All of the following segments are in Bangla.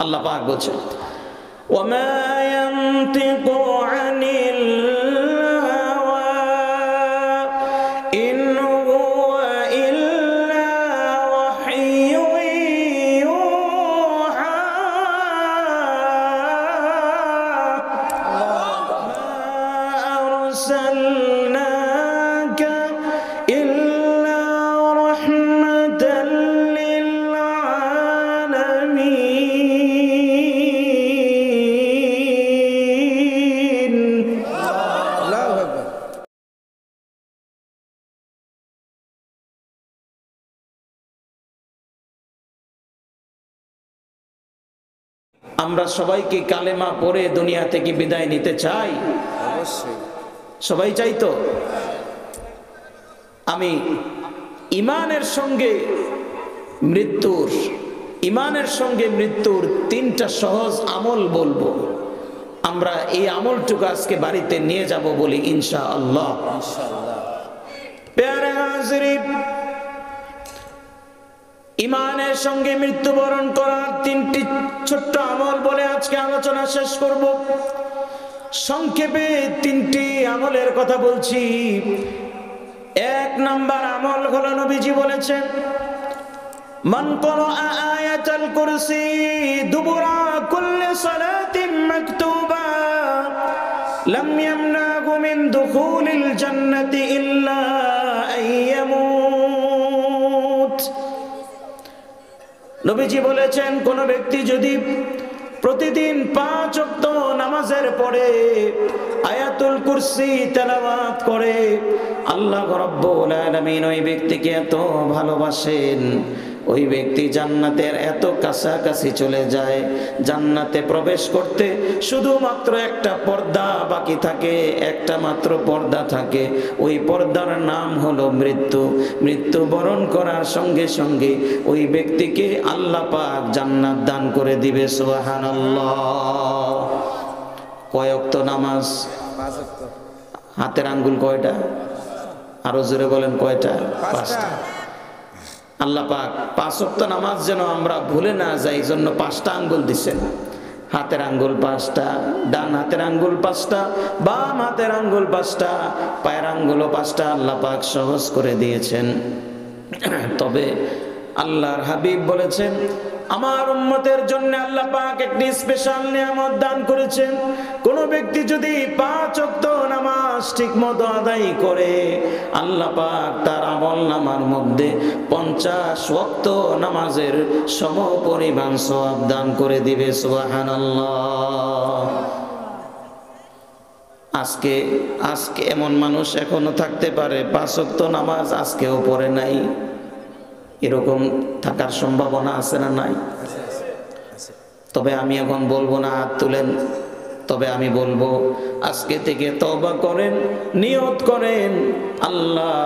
আল্লাহ পাক বলছেন ওয়ামা ইয়ানতিকু আনিল হাওয়া ইন হুয়া ইল্লা ওয়াহয়ুন ইউহা মা আরসালনাকা ইল্লা রাহমাতাল লিল আলামিন। আল্লাহু আকবার। আমরা সবাইকে কালেমা পড়ে দুনিয়া থেকে বিদায় নিতে চাই, অবশ্যই সবাই চাই তো। আমি ইমানের সঙ্গে মৃত্যুর তিনটা সহজ আমল বলবো। আমরা এই আমলটুকু আজকে বাড়িতে নিয়ে যাব বলি ইনশাআল্লাহ। ইনশাআল্লাহ। প্যারে হাজিরিন, ইমানের সঙ্গে মৃত্যুবরণ করার তিনটি ছোট্ট আমল বলে আজকে আলোচনা শেষ করব। সংক্ষেপে তিনটি আমলের কথা বলছি। এক নাম্বার আমল হলো নবীজি বলেছেন মান ক্বারাআ আয়াতাল কুরসি দুবুরা কুল্লি সালাতিন মাকতুবা লাম ইয়ামনাহু মিন দুখুলিল জান্নাতি ইল্লা আইয়ামুত। নবীজি বলেছেন কোন ব্যক্তি যদি প্রতিদিন 5 ওয়াক্ত নামাজের পরে আয়াতুল কুরসি তেলাওয়াত করে, আল্লাহ রাব্বুল আলামিন ওই ব্যক্তিকে এত ভালোবাসেন, ওই ব্যক্তি জান্নাতের এত কাছাকাছি চলে যায়, জান্নাতে প্রবেশ করতে শুধুমাত্র একটা পর্দা বাকি থাকে, একটা মাত্র পর্দা থাকে। ওই পর্দার নাম হলো মৃত্যু। মৃত্যুবরণ করার সঙ্গে সঙ্গে ওই ব্যক্তিকে আল্লাহ পাক জান্নাত দান করে দিবে। সুবহানাল্লাহ। কয় ওয়াক্ত নামাজ? 5 ওয়াক্ত। হাতের আঙ্গুল কয়টা? আরো জোরে বলেন কয়টা? 5টা। আল্লাহ পাক 5 ওয়াক্ত নামাজ যেন আমরা ভুলে না যাই, এই জন্য 5টা আঙ্গুল দিচ্ছেন। হাতের আঙ্গুল 5টা, ডান হাতের আঙ্গুল 5টা, বাম হাতের আঙ্গুল 5টা, পায়ের আঙ্গুলও 5টা আল্লাহ পাক সহজ করে দিয়েছেন। তবে আল্লাহর হাবিব বলেছেন আমার উম্মতের জন্য আল্লাহ পাক একটি স্পেশাল নিয়ামত দান করেছেন। কোন ব্যক্তি যদি 5 ওয়াক্ত নামাজ ঠিকমতো আদায় করে, আল্লাহ পাক তার আমলনামার মধ্যে 50 ওয়াক্ত নামাজের সমপরিমাণ সওয়াব দান করে দিবে। সুবহানাল্লাহ। আজকে এমন মানুষ এখনো থাকতে পারে 5 ওয়াক্ত নামাজ আজকেও পড়ে নাই, এরকম থাকার সম্ভাবনা আছে না নাই? তবে আমি এখন বলবো না হাত তুলেন, তবে আমি বলবো আজকে থেকে তওবা করেন, নিয়ত করেন আল্লাহ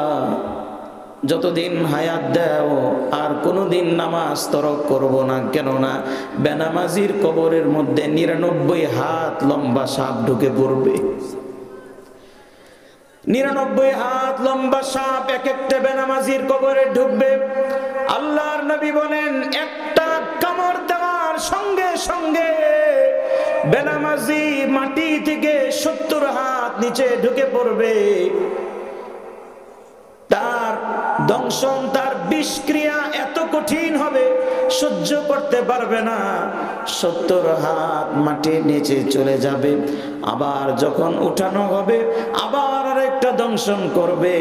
যতদিন হায়াত দাও আর কোনোদিন নামাজ তরক করব না। কেননা বেনামাজির কবরের মধ্যে 99 হাত লম্বা সাপ ঢুকে পড়বে। 99 হাত লম্বা সাপ এক একটা বেনামাজির কবরে ঢুকবে। আল্লাহর নবী বলেন একটা কামড় দেওয়ার সঙ্গে সঙ্গে বেনামাজি মাটি থেকে 70 হাত নিচে ঢুকে পড়বে। তার দংশন, তার বিষক্রিয়া এত কঠিন হবে, সহ্য করতে পারবে না, 70 হাত মাটির নিচে চলে যাবে। আবার যখন উঠানো হবে আবার আরেকটা দংশন করবে।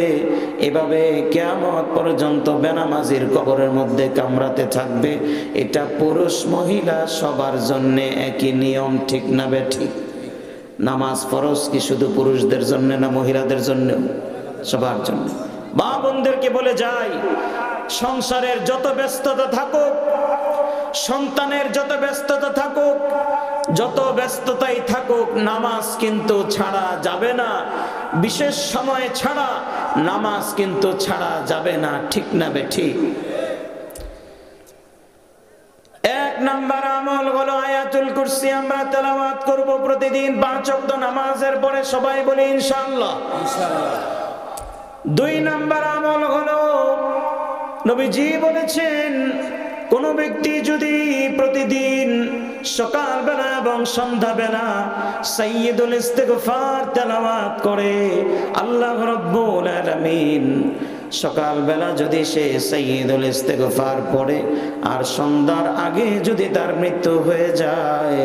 এভাবে কিয়ামত পর্যন্ত বেনামাজির কবরের মধ্যে কামড়াতে থাকবে। এটা পুরুষ মহিলা সবার জন্য একই নিয়ম, ঠিক না বেঠিক? নামাজ ফরজ কি শুধু পুরুষদের জন্য না মহিলাদের জন্য? সবার জন্য। মা বোনদেরকে বলে যাই, সংসারের যত ব্যস্ততা থাকুক, সন্তানের যত ব্যস্ততা থাকুক, যত ব্যস্ততাই থাকুক, নামাজ কিন্তু ছাড়া যাবে না। বিশেষ সময় ছাড়া নামাজ কিন্তু ছাড়া যাবে না, ঠিক না বেঠিক? এক নাম্বার আমল হলো আয়াতুল কুরসি আমরা তেলাওয়াত করব প্রতিদিন 5 ওয়াক্ত নামাজের পরে। সবাই বলি ইনশাআল্লাহ। ইনশাআল্লাহ। 2 নাম্বার আমল হলো নবীজি বলেছেন কোন ব্যক্তি যদি প্রতিদিন সকালবেলা এবং সন্ধ্যাবেলা সাইয়্যিদুল ইস্তিগফার তেলাওয়াত করে আল্লাহ রাব্বুল আলামিন সকালবেলা যদি সে সাইয়্যিদুল ইস্তিগফার পড়ে আর সন্ধ্যার আগে যদি তার মৃত্যু হয়ে যায়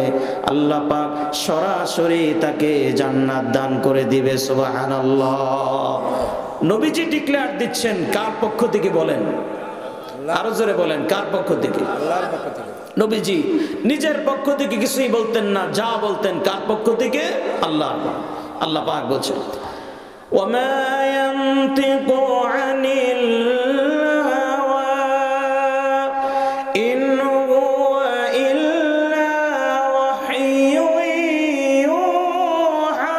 আল্লাহ পাক সরাসরি তাকে জান্নাত দান করে দিবে সুবহানাল্লাহ। নবীজি ডিক্লেয়ার দিচ্ছেন কার পক্ষ থেকে বলেন, আরো জোরে বলেন কার পক্ষ থেকে? আল্লাহর পক্ষ থেকে। নবীজি নিজের পক্ষ থেকে কিছুই বলতেন না, যা বলতেন কার পক্ষ থেকে? আল্লাহ। আল্লাহ পাক বলছেন ওয়ামা ইয়ানতিকু আনিল হাওয়া ইন হুয়া ইল্লা ওয়াহয়ুন ইউহা।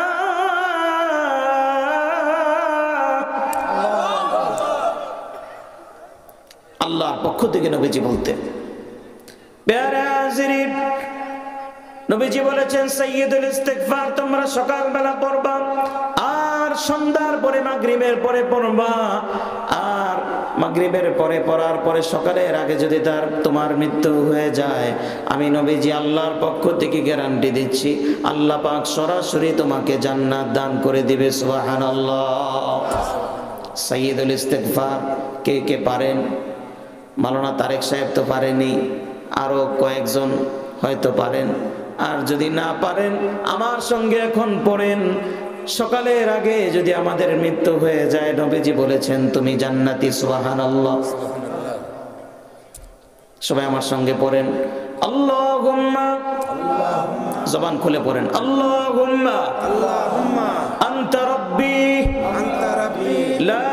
আল্লাহর পক্ষ থেকে নবীজি বলতেন। প্যারা হাজিরিন, নবীজি বলেছেন সাইয়্যিদুল ইস্তিগফার তোমরা সকালবেলা পড়বা আর সন্ধ্যার পরে মাগরিবের পরে পড়বা, আর মাগরিবের পরে পড়ার পরে সকালের আগে যদি তোমার মৃত্যু হয়ে যায় আমি নবীজি আল্লাহর পক্ষ থেকে গ্যারান্টি দিচ্ছি আল্লাহ পাক সরাসরি তোমাকে জান্নাত দান করে দিবে সুবহানাল্লাহ। সাইয়্যিদুল ইস্তিগফার কে কে পারেন? মাওলানা তারেক সাহেব তো পারেনি, আরো কয়েকজন হয়তো পারেন। আর যদি না পারেন আমার সঙ্গে এখন পড়েন, সকালের আগে যদি আমাদের মৃত্যু হয়ে যায় নবীজি বলেছেন তুমি জান্নাতি সুবহানাল্লাহ। সবাই আমার সঙ্গে পড়েন আল্লাহুম্মা, জবান খুলে পড়েন আল্লাহুম্মা আল্লাহুম্মা আনতা রাব্বি আনতা রাব্বি লা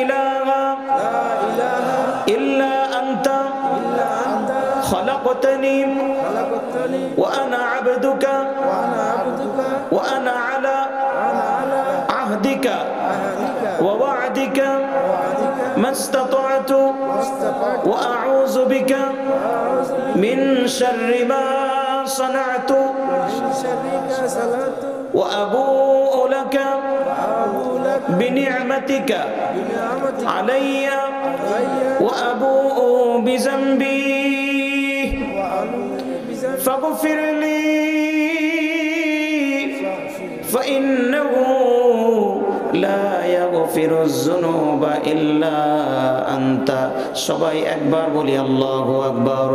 ইলাহা লা ইলাহা ইল্লা আনতা ইল্লা আনতা খলাকতানি খালাকতানি ওয়া আনা আবদুকা ওয়া আনা আবদুকা ওয়া আনা আলা আহদিকা আহদিকা ওয়া ওয়া'দিকা ওয়া'দিকা মাস্তাতা'তু মাস্তাতা'তু ওয়া আউযু বিকা মিন শাররি মা সানা'তু মিন শাররিকা সালাতু ওয়া আবু'ু লাকা আবু লাক বিনি'মাতিকা বিনি'মাতি আলাইয়া আলাইয়া ওয়া আবু'ু বিযামবি ওয়া আলুমি বিযান ফাগফির লি ফাইন্নাহু লা ইয়াগফিরুয যুনুবা ইল্লা আনতা। সবাই একবার বলি আল্লাহু আকবার।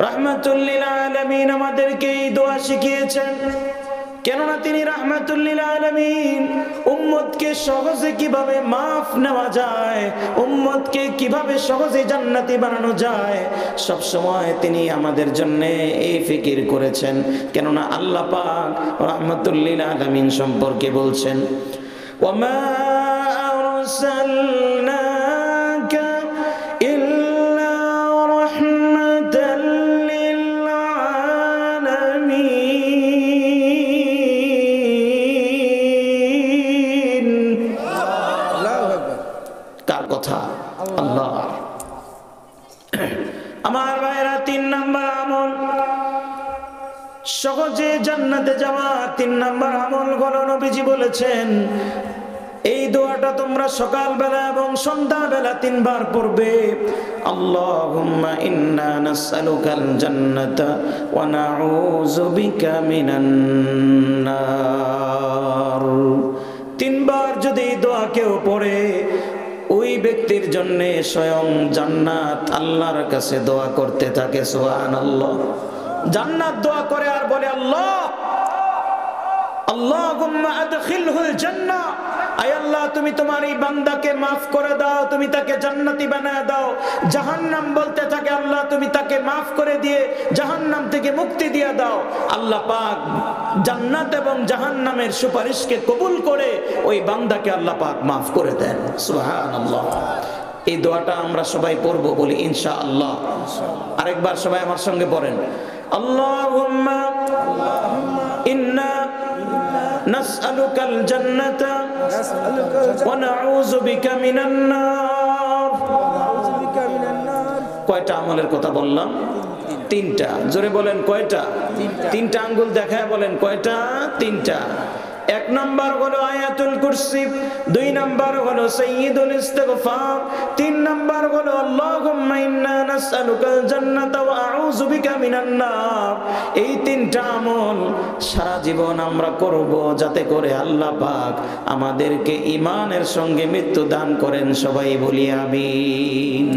রাহমাতুল লিল আলামিন আমাদেরকে এই দোয়া শিখিয়েছেন, কেননা তিনি রাহমাতুল লিল আলামিন। উম্মতকে সহজে কিভাবে মাফ নেওয়া যায়, উম্মতকে কিভাবে সহজে জান্নাতি বানানো যায়, সব সময় তিনি আমাদের জন্য এই ফিকির করেছেন। কেননা আল্লাহ পাক রাহমাতুল লিল আলামিন সম্পর্কে বলছেন ওয়ামা আরসালনাকা ইল্লা রাহমাতাল লিল আলামিন। আল্লাহু আকবার। কার কথা? আল্লাহ। আমার ভাইরা, 3 নাম্বার আমল, সহজে জান্নাতে যাওয়া 3 নাম্বার আমল হলো নবীজি বলেছেন এই দোয়াটা তোমরা সকালবেলা এবং সন্ধ্যাবেলা 3 বার পড়বে। আল্লাহুম্মা ইন্না নাসআলুকাল জান্নাতা ওয়া নাউযু বিকা মিনান নার। 3 বার যদি এই দোয়া কেউ পড়ে ওই ব্যক্তির জন্য স্বয়ং জান্নাত আল্লাহর কাছে দোয়া করতে থাকে সুবহানাল্লাহ। জান্নাত দোয়া করে আর বলে আল্লাহ আল্লাহুম্মা আদখিলহুল জান্নাহ, আয় আল্লাহ তুমি তোমার এই বান্দাকে maaf করে দাও, তুমি তাকে জান্নাতি বানায় দাও। জাহান্নাম বলতে থাকে আল্লাহ তুমি তাকে maaf করে দিয়ে জাহান্নাম থেকে মুক্তি দিয়ে দাও। আল্লাহ পাক জান্নাত এবং জাহান্নামের সুপারিশকে কবুল করে ওই বান্দাকে আল্লাহ পাক maaf করে দেন সুবহানাল্লাহ। এই দোয়াটা আমরা সবাই পড়ব বলি ইনশাআল্লাহ। আরেকবার সবাই আমার সঙ্গে পড়েন আল্লাহুম্মা ইন্না নাসআলুকাল জান্নাতা ওয়া নাউযু বিকা মিনান নার। কয়টা আমলের কথা বললাম? 3টা। জোরে বলেন কয়টা? 3টা আঙ্গুল দেখায় বলেন কয়টা? 3টা। এক নাম্বার হলো আয়াতুল কুরসি, 2 নাম্বার হলো সাইয়্যিদুল ইস্তিগফার, 3 নাম্বার হলো আল্লাহুম্মা ইন্না নাসআলুকাল জান্নাতা ওয়া আউযু বিকা মিনান নার। এই 3টা আমল সারা জীবন আমরা করব, যাতে করে আল্লাহ পাক আমাদেরকে ঈমানের সঙ্গে মৃত্যু দান করেন। সবাই বলি আমিন।